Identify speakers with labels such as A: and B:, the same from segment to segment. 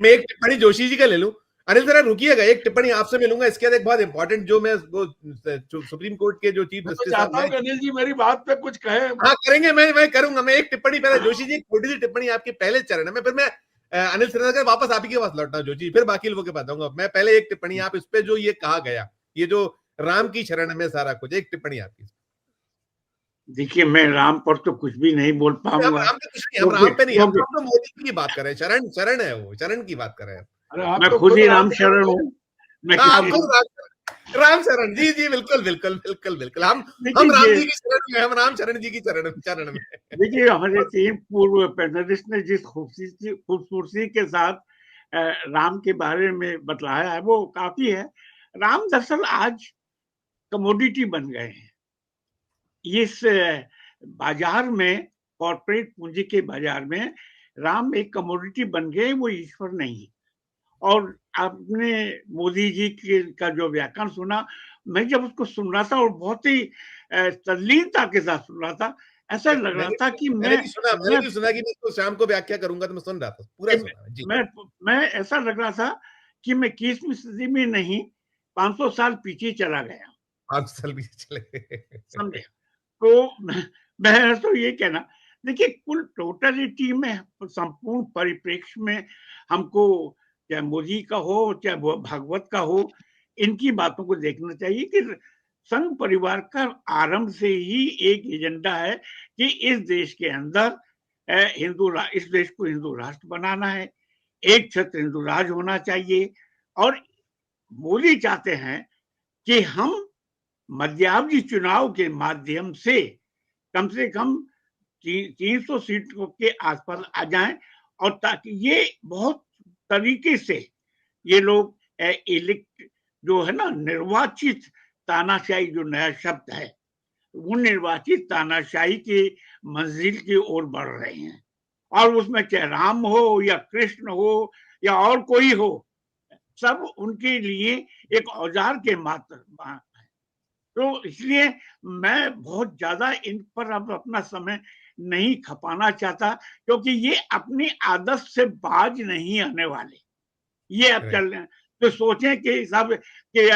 A: मैं एक टिप्पणी जोशी जी का ले लूं। अनिल जरा रुकिएगा, एक टिप्पणी आपसे मिलूंगा, इसके बाद एक बहुत इंपॉर्टेंट जो मैं वो सुप्रीम कोर्ट के जो चीफ
B: मैं तो
A: जस्टिस साहब
B: चाहता हूँ कि अनिल जी मेरी बात पे कुछ कहें।
A: हाँ करेंगे, मैं करूंगा। मैं एक टिप्पणी पहले जोशी जी, एक छोटी सी टिप्पणी आपके पहले चरण में, फिर मैं अनिल श्रीनगर वापस आप ही के पास लौटना जोशी, फिर बाकी लोगों के पास आऊंगा। मैं पहले एक टिप्पणी आप इस पे जो ये कहा गया, ये जो राम की शरण में सारा कुछ, एक टिप्पणी आपकी।
C: देखिए मैं राम पर तो कुछ भी नहीं बोल
A: हम
C: पाऊंगा,
A: राम पे कुछ नहीं, हम राम पे नहीं, हम तो मोदी की बात कर रहे हैं, शरण शरण है, वो शरण की बात कर रहे हैं।
B: अरे आप
C: मैं
B: तो
C: खुद ही
B: राम
C: राम शरण हूँ। मैं
A: हाँ,
C: किसी
A: आपको राम शरण, जी जी बिल्कुल बिल्कुल बिल्कुल बिल्कुल, हम
C: देखिए
A: राम जी की शरण में, हम राम शरण जी की चरण चरण में।
C: देखिए हमारे 3 पूर्व पैनलिस्ट ने जिस खूबसूरती के साथ राम के बारे में बतलाया है वो काफी है। राम दरअसल आज कमोडिटी बन गए हैं इस बाजार में, कॉर्पोरेट पूंजी के बाजार में राम एक कमोडिटी बन गए, वो ईश्वर नहीं। और आपने मोदी जी का जो व्याख्यान सुना, मैं जब उसको सुन रहा था और बहुत ही तल्लीनता के साथ सुन रहा था, ऐसा लग रहा था कि
A: मैंने भी सुना कि मैं इसको शाम को व्याख्या करूंगा, तो मैं सुन रहा था, पूरा सुना जी।
C: मैं ऐसा लग रहा था कि मैं 21वीं सदी में नहीं 500 साल पीछे चला गया।
A: 5 साल पीछे चले,
C: समझे? तो मैं तो ये कहना, देखिए कुल टोटलिटी में, संपूर्ण परिप्रेक्ष्य में हमको, चाहे मोदी का हो चाहे भागवत का हो, इनकी बातों को देखना चाहिए कि संघ परिवार का आरंभ से ही एक एजेंडा है कि इस देश के अंदर इस देश को हिंदू राष्ट्र बनाना है, एक छत्र हिंदू राज होना चाहिए। और मोदी चाहते हैं कि हम मध्यावधि चुनाव के माध्यम से कम 300 सीटों के आसपास आ जाएं, और ताकि ये बहुत तरीके से ये लोग इलेक्ट जो है ना, निर्वाचित तानाशाही जो नया शब्द है, वो निर्वाचित तानाशाही की मंजिल की ओर बढ़ रहे हैं। और उसमें चाहे राम हो या कृष्ण हो या और कोई हो, सब उनके लिए एक औजार के मात्र। तो इसलिए मैं बहुत ज्यादा इन पर अब अपना समय नहीं खपाना चाहता, क्योंकि ये अपनी आदत से बाज नहीं आने वाले। ये अब चल रहे हैं तो सोचें कि सब कि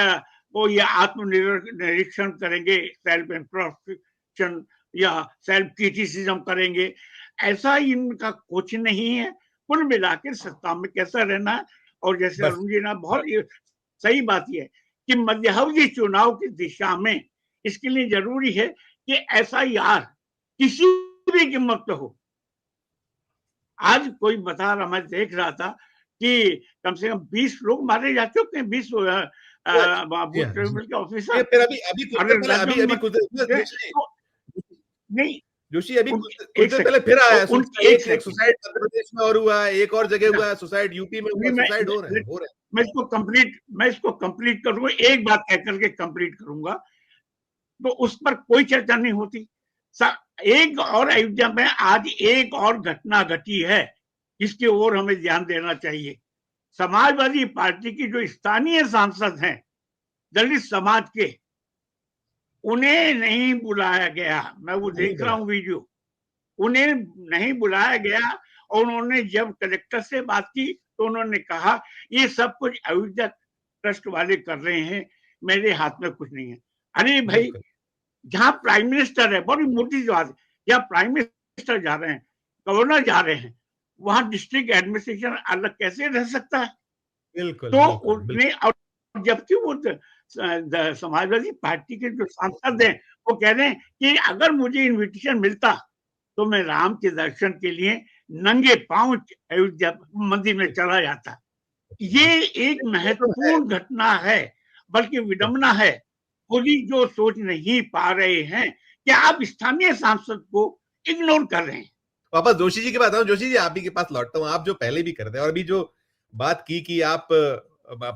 C: वो ये आत्मनिरीक्षण करेंगे, सेल्फ इंट्रोस्पेक्शन या सेल्फ क्रिटिसिज्म करेंगे, ऐसा इनका कुछ नहीं है। कुल मिलाकर सत्ता में कैसा रहना है। और जैसे अरुण जी ने बहुत सही बात यह है कि मध्यावधि चुनाव की दिशा में इसके लिए जरूरी है कि SIR किसी भी कीमत पे हो। आज कोई बता रहा, मैं देख रहा था कि कम से कम 20 लोग मारे जा चुके हैं, 20 बूथ लेवल के ऑफिसर।
A: नहीं जोशी, अभी कुछ देर पहले फिर आया एक सुसाइड मध्य प्रदेश में और हुआ है, एक और जगह हुआ है सुसाइड, यूपी में हुआ, सुसाइड हो रहे हैं।
C: मैं इसको कंप्लीट करूंगा, एक बात कह करके कंप्लीट करूंगा। तो उस पर कोई चर्चा नहीं होती। एक और अयोध्या में आज एक और घटना घटी है, इसकी ओर हमें ध्यान देना चाहिए। समाजवादी पार्टी की जो स्थानीय सांसद हैं दलित समाज के, उन्हें नहीं बुलाया गया। मैं वो देख रहा हूं वीडियो, उन्हें नहीं बुलाया गया। और उन्होंने जब कलेक्टर से बात की तो उन्होंने कहा ये सब कुछ अयोध्या ट्रस्ट वाले कर रहे हैं, मेरे हाथ में कुछ नहीं है। अरे भाई, जहां प्राइम मिनिस्टर है, बड़ी मोटी बात है, जहां प्राइम मिनिस्टर जा रहे हैं, गवर्नर जा रहे हैं, वहां डिस्ट्रिक्ट एडमिनिस्ट्रेशन अलग कैसे रह सकता है? तो उन्हें, और जबकि वो समाजवादी पार्टी के जो सांसद हैं वो कह रहे हैं कि अगर मुझे इनविटेशन मिलता तो मैं राम के दर्शन के लिए नंगे पांव अयोध्या मंदिर में चला जाता। ये एक महत्वपूर्ण घटना है, बल्कि विडंबना है। मोदी जो सोच नहीं पा रहे हैं कि आप स्थानीय सांसद को इग्नोर कर रहे हैं।
A: वापस जोशी जी के पास आऊं। जोशी जी, आप ही के पास लौटता हूं। आप जो पहले भी करते हैं और अभी जो बात की कि आप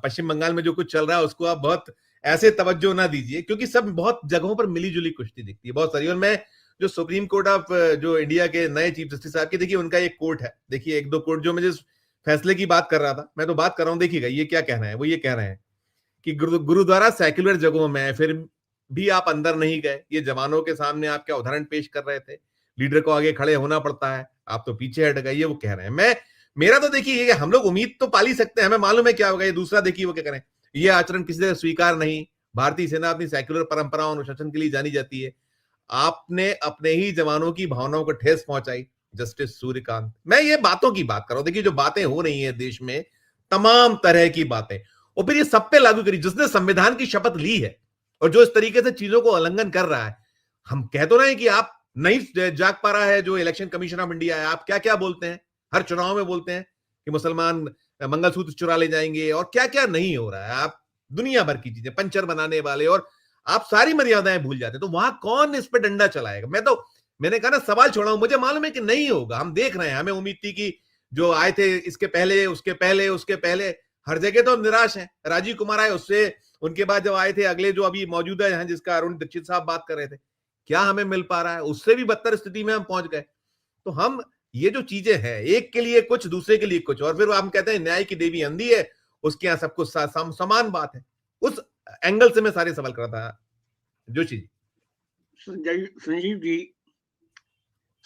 A: पश्चिम बंगाल में जो कुछ चल रहा है उसको आप बहुत ऐसे तवज्जो ना दीजिए, क्योंकि सब बहुत जगहों पर मिली जुली कुश्ती दिखती है, बहुत सारी। और मैं जो सुप्रीम कोर्ट ऑफ जो इंडिया के नए चीफ जस्टिस साहब की, देखिए उनका एक कोर्ट है, देखिए एक दो कोर्ट जो मुझे फैसले की बात कर रहा था, मैं तो बात कर रहा हूं, देखिएगा ये क्या कह रहे हैं। वो ये कह रहे हैं कि गुरुद्वारा सेक्युलर जगहों में फिर भी आप अंदर नहीं गए, ये जवानों के सामने आप क्या उदाहरण पेश कर रहे थे, लीडर को आगे खड़े होना पड़ता है, आप तो पीछे हट गए, ये वो कह रहे हैं। मेरा तो देखिए ये हम लोग उम्मीद तो पाल ही सकते हैं, हमें मालूम है क्या होगा, ये दूसरा देखिए वो क्या करें। ये आचरण किसी से स्वीकार नहीं। भारतीय सेना अपनी सेक्युलर परंपराओं अनुशासन के लिए जानी जाती है। आपने अपने ही जवानों की भावनाओं को ठेस पहुंचाई। जस्टिस सूर्यकांत, मैं ये बातों की बात कर रहा हूं, देखिए जो बातें हो रही हैं देश में, तमाम तरह की बातें, और फिर ये सब पे लागू करी। जिसने संविधान की शपथ ली है और जो इस तरीके से चीजों को उल्लंघन कर रहा है, हम कह तो रहे हैं कि आप नहीं जाग पा रहा है जो इलेक्शन कमीशन ऑफ इंडिया है। आप क्या क्या बोलते हैं, हर चुनाव में बोलते हैं कि मुसलमान मंगलसूत्र चुरा ले जाएंगे और क्या क्या नहीं हो रहा है। आप दुनिया भर की चीजें, पंचर बनाने वाले, और आप सारी मर्यादाएं भूल जाते हैं। तो वहां कौन इस पे डंडा चलाएगा? मैंने कहा ना, सवाल छोड़ा हूं। मुझे मालूम है कि नहीं होगा, हम देख रहे हैं। हमें उम्मीद थी कि जो आए थे इसके पहले, उसके पहले, उसके पहले, हर जगह तो हम निराश हैं। राजीव कुमार आए, उससे उनके बाद जब आए थे अगले जो अभी मौजूदा हैं, जिसका अरुण दीक्षित साहब बात कर रहे थे, क्या हमें मिल पा रहा है? उससे भी बदतर स्थिति में हम पहुंच गए। तो हम, ये जो चीजें हैं, एक के लिए कुछ, दूसरे के लिए कुछ, और फिर हम कहते हैं न्याय की देवी अंधी है, उसके यहां सब कुछ समान बात है। उस एंगल से मैं सारे सवाल कर रहा था जोशी जी।
C: संजीव जी,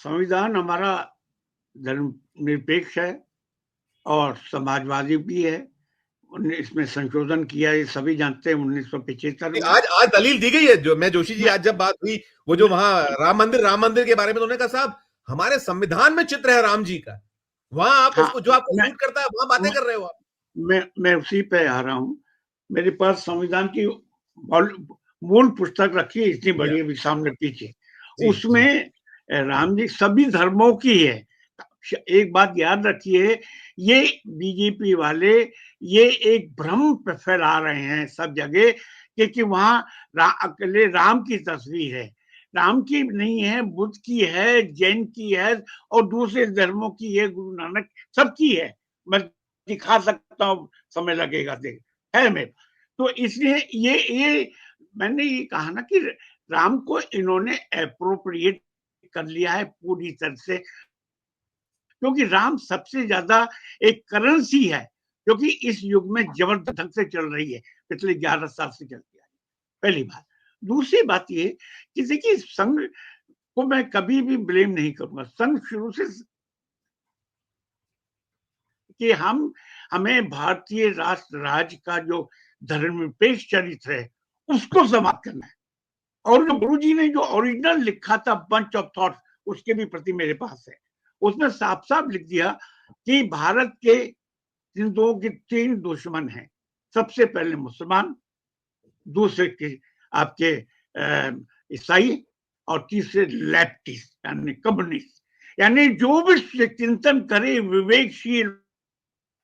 C: संविधान हमारा धर्मनिरपेक्ष है और समाजवादी भी है। इसमें संशोधन किया, ये सभी जानते हैं, 1975 में।
A: आज दलील दी गई है। जो मैं जोशी जी, आज जब बात हुई, वो जो वहां राम मंदिर के बारे में, उन्होंने कहा साहब हमारे संविधान में चित्र है राम जी का, वहां आप उसको, जो आपको सूट करता है वहां बातें कर रहे हो आप।
C: मैं उसी पे आ रहा हूं। मेरे पास संविधान की मूल पुस्तक रखी है, इतनी बड़ी, अभी सामने पीछे। उसमें राम जी सभी धर्मों की है। एक बात याद रखिए, ये बीजेपी वाले ये एक भ्रम फैला रहे हैं सब जगह, क्योंकि वहां अकेले राम की तस्वीर है। राम की नहीं है, बुद्ध की है, जैन की है, और दूसरे धर्मों की है, गुरु नानक सबकी है। मैं दिखा सकता हूँ, समय लगेगा, देख है मेरे। तो इसलिए ये मैंने ये कहा ना कि राम को इन्होंने एप्रोप्रिएट कर लिया है पूरी तरह से, क्योंकि राम सबसे ज्यादा एक करेंसी है, क्योंकि इस युग में जबरदस्त ढंग से चल रही है, पिछले 11 साल से चलती है। पहली बात। दूसरी बात ये कि देखिए, संघ को मैं कभी भी ब्लेम नहीं करूंगा। संघ शुरू से कि हमें भारतीय राष्ट्र राज्य का जो धर्मनिरपेक्ष चरित्र है उसको समाप्त करना है। और जो गुरु जी ने जो ओरिजिनल लिखा था बंच ऑफ थॉट्स, उसके भी प्रति मेरे पास है। उसमें साफ साफ लिख दिया कि भारत के हिंदुओं के 3 दुश्मन हैं। सबसे पहले मुसलमान, दूसरे के आपके ईसाई, और तीसरे लेफ्टिस्ट यानी कम्युनिस्ट। यानी जो भी चिंतन करे, विवेकशील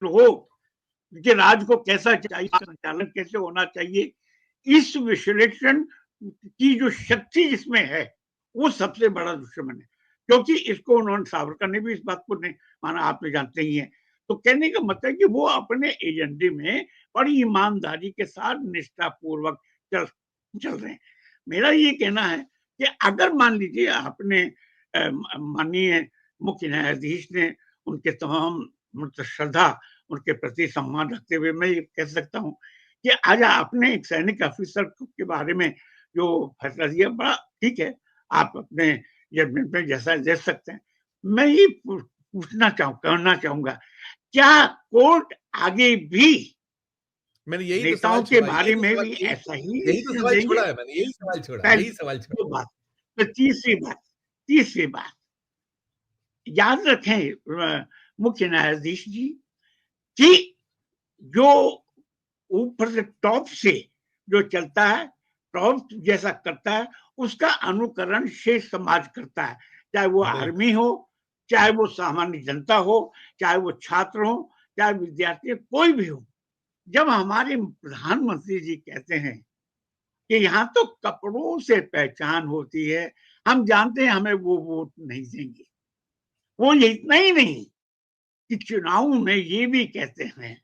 C: हो कि राज्य को कैसा चाहिए, संचालन कैसे होना चाहिए, इस विश्लेषण की जो शक्ति इसमें है, वो सबसे बड़ा दुश्मन है। क्योंकि इसको उन्होंने, सावरकर ने भी इस बात को नहीं माना, आप तो जानते ही हैं। तो कहने का मतलब कि वो अपने एजेंडे में बड़ी ईमानदारी के साथ निष्ठापूर्वक चल रहे हैं। मेरा ये कहना है कि अगर मान लीजिए आपने माननीय मुख्य न्यायाधीश ने उनके तमाम श्रद्धा, उनके प्रति सम्मान रखते हुए मैं ये कह सकता हूँ कि आज आपने एक सैनिक अफसर के बारे में जो फैसला दिया, बड़ा ठीक है, आप अपने जजमेंट में जैसा दे सकते हैं। मैं ये कहना चाहूंगा, क्या कोर्ट आगे भी
A: मैंने यही
C: नेताओं के बारे में भी ऐसा ही
A: सवाल छोड़ा है, मैंने यही सवाल छोड़ा।
C: तो तीसरी बात याद रखें मुख्य न्यायाधीश जी, कि जो ऊपर से टॉप से जो चलता है, टॉप जैसा करता है, उसका अनुकरण शेष समाज करता है। चाहे वो आर्मी हो, चाहे वो सामान्य जनता हो, चाहे वो छात्र हो, चाहे विद्यार्थी, कोई भी हो। जब हमारे प्रधानमंत्री जी कहते हैं कि यहाँ तो कपड़ों से पहचान होती है, हम जानते हैं हमें वो वोट नहीं देंगे। वो इतना ही नहीं कि चुनाव में ये भी कहते हैं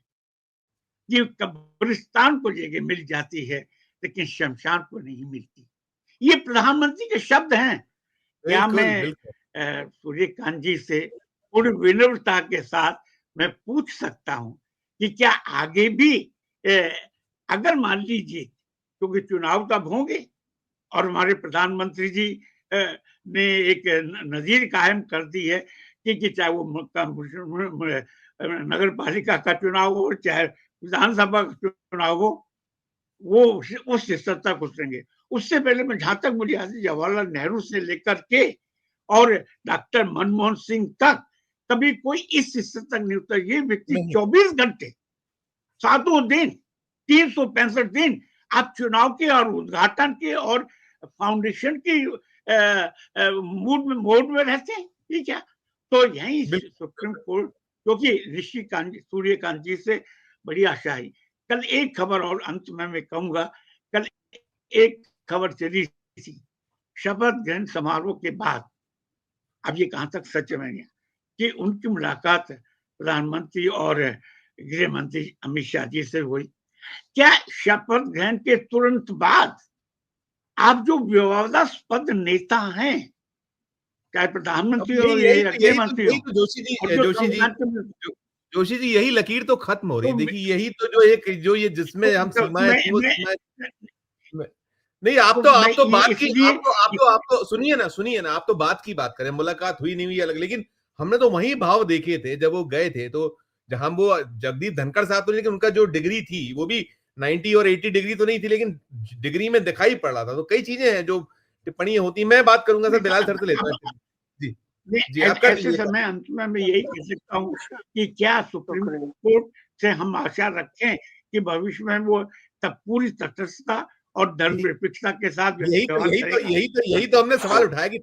C: कि कब्रिस्तान को जगह मिल जाती है, लेकिन शमशान को नहीं मिलती। ये प्रधानमंत्री के शब्द हैं। क्या मैं सूर्यकांत जी से पूरी विनम्रता के साथ मैं पूछ सकता हूं कि क्या आगे भी अगर मान लीजिए, क्योंकि चुनाव तब होंगे और हमारे प्रधानमंत्री जी ने एक नजीर कायम कर दी है कि चाहे वो नगर पालिका का चुनाव हो, चाहे विधानसभा का चुनाव हो, वो उस स्तर तक उतरेंगे। उससे पहले में जहां तक मुझे याद है, जवाहरलाल नेहरू से लेकर के और डॉक्टर मनमोहन सिंह तक कभी कोई इस स्तर तक नहीं उतरा। ये व्यक्ति 24 घंटे, 7 दिन, 365 दिन आप चुनाव के और उद्घाटन के और फाउंडेशन के मोड में रहते हैं, ठीक है। तो यही सुप्रीम कोर्ट, क्योंकि ऋषिकांत सूर्यकांत जी से बड़ी आशा है। कल एक खबर और अंत में मैं कहूंगा, कल एक खबर चली थी शपथ ग्रहण समारोह के बाद, अब ये कहां तक सच में है कि उनकी मुलाकात प्रधानमंत्री और गृह मंत्री अमित शाह जी से हुई। क्या शपथ ग्रहण के तुरंत बाद आप जो विवादास्पद नेता हैं, चाहे प्रधानमंत्री हो या गृह मंत्री हो,
A: जोशी जी यही लकीर तो खत्म हो रही है। देखिए यही तो जो ये जिसमें हम सीमाएं थी वो सीमाएं नहीं। आप तो बात की, आप तो सुनिए ना, आप तो बात की बात करें, मुलाकात हुई नहीं हुई अलग, लेकिन हमने तो वही भाव देखे थे जब वो गए थे। तो जहां वो जगदीप धनखड़ साहब, तो लेकिन उनका जो डिग्री थी वो भी 90 और 80 डिग्री तो नहीं थी, लेकिन डिग्री में दिखाई पड़ रहा था। तो कई चीजें हैं जो टिप्पणियां होती। मैं बात करूंगा सर बिलाल सर से लेता हूँ। जी
C: ऐसे समय अंत में मैं यही कह सकता हूँ कि क्या सुप्रीम कोर्ट से हम आशा रखें कि भविष्य में वो तब पूरी तटस्थता और धर्मनिरपेक्षता के साथ
A: यही तो हमने सवाल उठाया कि